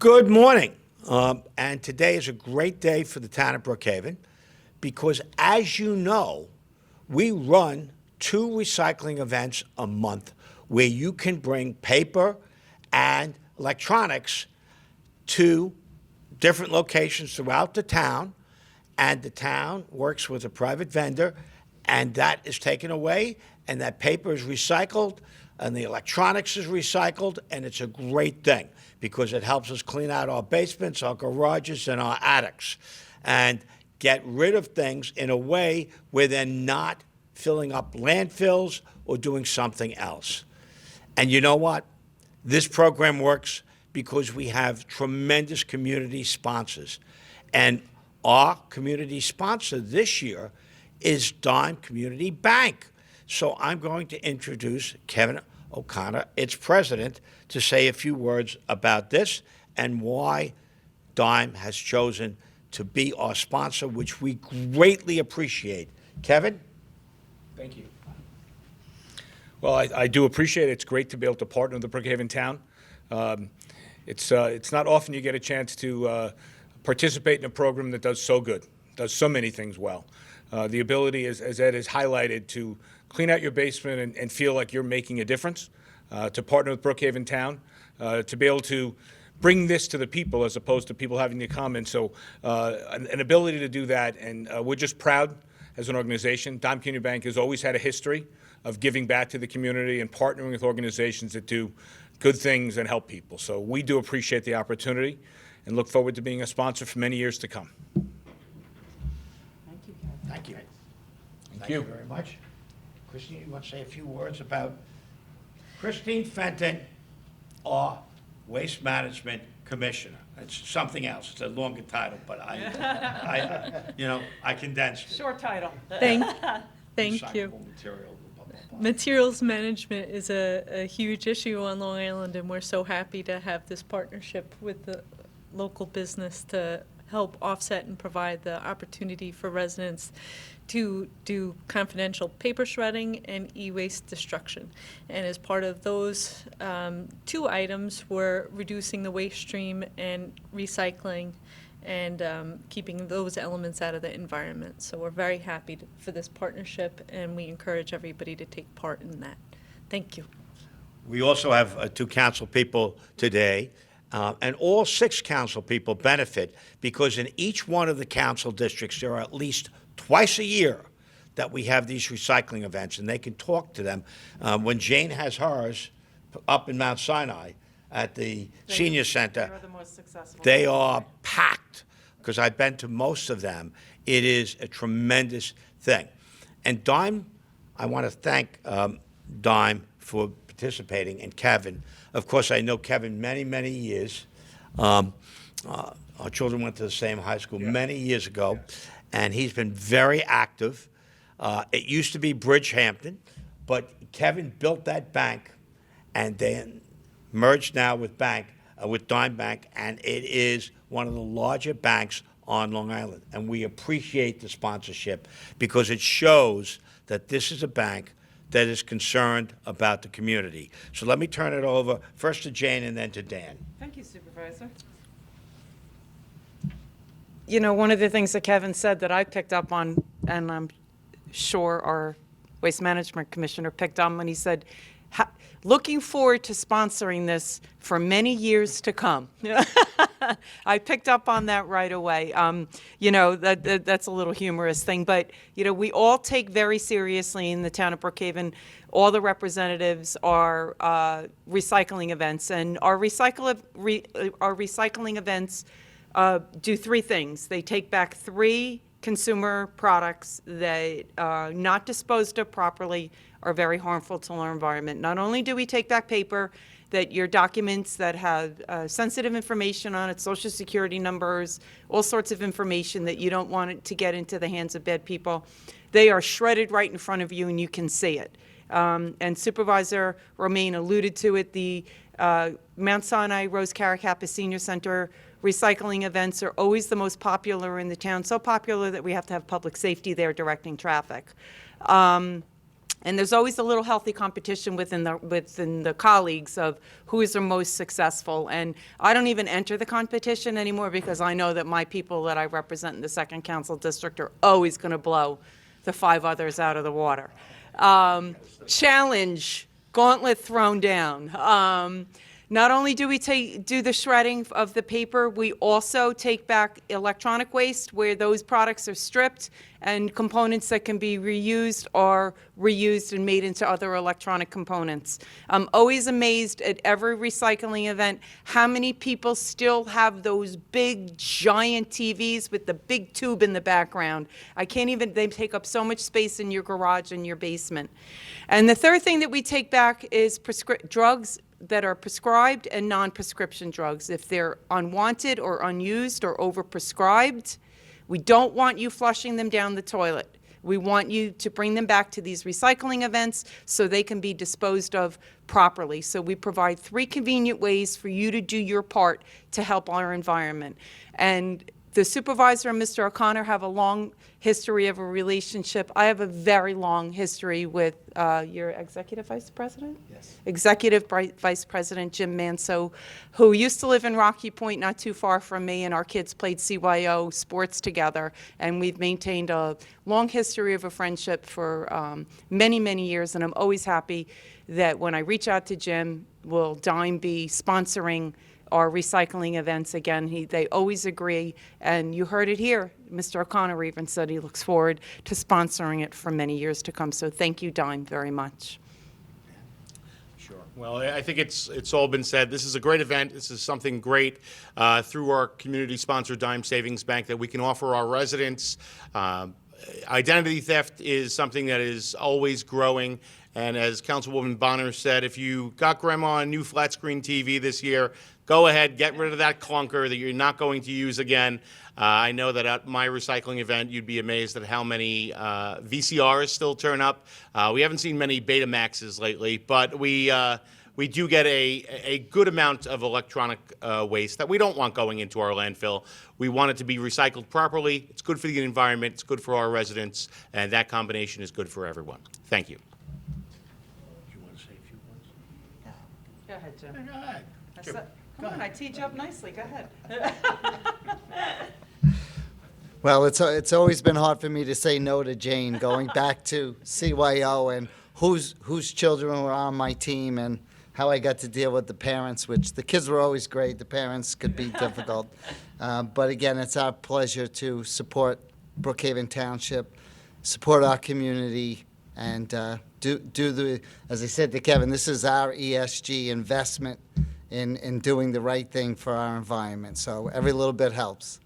Good morning. And today is a great day for the town of Brookhaven because, as you know, we run 2 recycling events a month where you can bring paper and electronics to different locations throughout the town, and the town works with a private vendor, and that is taken away, and that paper is recycled, and the electronics is recycled, and it's a great thing because it helps us clean out our basements, our garages, and our attics, and get rid of things in a way where they're not filling up landfills or doing something else. And you know what? This program works because we have tremendous community sponsors. And our community sponsor this year is Dime Community Bank. So I'm going to introduce Kevin O'Connor, its president, to say a few words about this and why Dime has chosen to be our sponsor, which we greatly appreciate. Kevin? Thank you. Well, I do appreciate it. It's great to be able to partner with the Brookhaven town. It's not often you get a chance to participate in a program that does so good, does so many things well. The ability, as Ed has highlighted, to clean out your basement and feel like you're making a difference, to partner with Brookhaven town, to be able to bring this to the people as opposed to people having to come. And so an ability to do that, and we're just proud as an organization. Dime Community Bank has always had a history of giving back to the community and partnering with organizations that do good things and help people. So we do appreciate the opportunity and look forward to being a sponsor for many years to come. Thank you, Kevin. Thank you. Thank you Very much. Christine, you want to say a few words about Christine Fenton, our Waste Management Commissioner? It's something else. It's a longer title, but I condensed it. Short title. Thank you. Recyclable material, blah, blah, blah. Materials management is a huge issue on Long Island, and we're so happy to have this partnership with the local business to help offset and provide the opportunity for residents to do confidential paper shredding and e-waste destruction. And as part of those 2 items, we're reducing the waste stream and recycling and keeping those elements out of the environment. So we're very happy for this partnership, and we encourage everybody to take part in that. Thank you. We also have 2 council people today, and all 6 council people benefit because in each one of the council districts there are at least twice a year that we have these recycling events, and they can talk to them. When Jane has hers up in Mount Sinai at the senior center, They're the most successful. they are packed because I've been to most of them. It is a tremendous thing. And Dime, I want to thank Dime for participating, and Kevin. Of course, I know Kevin many, many years. Our children went to the same high school many years ago, and he's been very active. It used to be Bridgehampton, but Kevin built that bank, and then merged now with Dime Bank, and it is one of the larger banks on Long Island. And we appreciate the sponsorship because it shows that this is a bank that is concerned about the community. So let me turn it over first to Jane and then to Dan. Thank you, Supervisor. You know, one of the things that Kevin said that I picked up on, and I'm sure our Waste Management Commissioner picked on when he said, looking forward to sponsoring this for many years to come. I picked up on that right away. You know, that's a little humorous thing, but, you know, we all take very seriously in the town of Brookhaven, all the representatives are recycling events, and our recycling events do 3 things. They take back 3 consumer products that are not disposed of properly, are very harmful to our environment. Not only do we take back paper, that your documents that have sensitive information on it, social security numbers, all sorts of information that you don't want it to get into the hands of bad people, they are shredded right in front of you and you can see it. And Supervisor Romaine alluded to it, the Mount Sinai Rose Caracappa Senior Center recycling events are always the most popular in the town, so popular that we have to have public safety there directing traffic. And there's always a little healthy competition within the colleagues of who is the most successful. And I don't even enter the competition anymore because I know that my people that I represent in the 2nd Council District are always going to blow the 5 others out of the water. Challenge, gauntlet thrown down. Not only do we do the shredding of the paper, we also take back electronic waste where those products are stripped and components that can be reused are reused and made into other electronic components. I'm always amazed at every recycling event how many people still have those big giant TVs with the big tube in the background. I can't even, they take up so much space in your garage and your basement. And the third thing that we take back is drugs that are prescribed and non-prescription drugs. If they're unwanted or unused or overprescribed, we don't want you flushing them down the toilet. We want you to bring them back to these recycling events so they can be disposed of properly. So we provide 3 convenient ways for you to do your part to help our environment. And the supervisor and Mr. O'Connor have a long history of a relationship. I have a very long history with your Executive Vice President? Yes. Executive Vice President Jim Manso, who used to live in Rocky Point, not too far from me, and our kids played CYO sports together. And we've maintained a long history of a friendship for many, many years. And I'm always happy that when I reach out to Jim, will Dime be sponsoring our recycling events again. They always agree, and you heard it here. Mr. O'Connor even said he looks forward to sponsoring it for many years to come. So thank you, Dime, very much. Sure. Well, I think it's all been said. This is a great event. This is something great through our community-sponsored Dime Savings Bank that we can offer our residents. Identity theft is something that is always growing. And as Councilwoman Bonner said, if you got grandma a new flat screen TV this year, go ahead, get rid of that clunker that you're not going to use again. I know that at my recycling event, you'd be amazed at how many VCRs still turn up. We haven't seen many Betamaxes lately, but we do get a good amount of electronic waste that we don't want going into our landfill. We want it to be recycled properly. It's good for the environment. It's good for our residents. And that combination is good for everyone. Thank you. Go ahead, Jim. Go ahead. Come on, I teed you up nicely. Go ahead. Well, it's always been hard for me to say no to Jane, going back to CYO and whose children were on my team and how I got to deal with the parents, which the kids were always great. The parents could be difficult. But again, it's our pleasure to support Brookhaven Township, support our community, and do the, as I said to Kevin, this is our ESG investment in doing the right thing for our environment. So every little bit helps.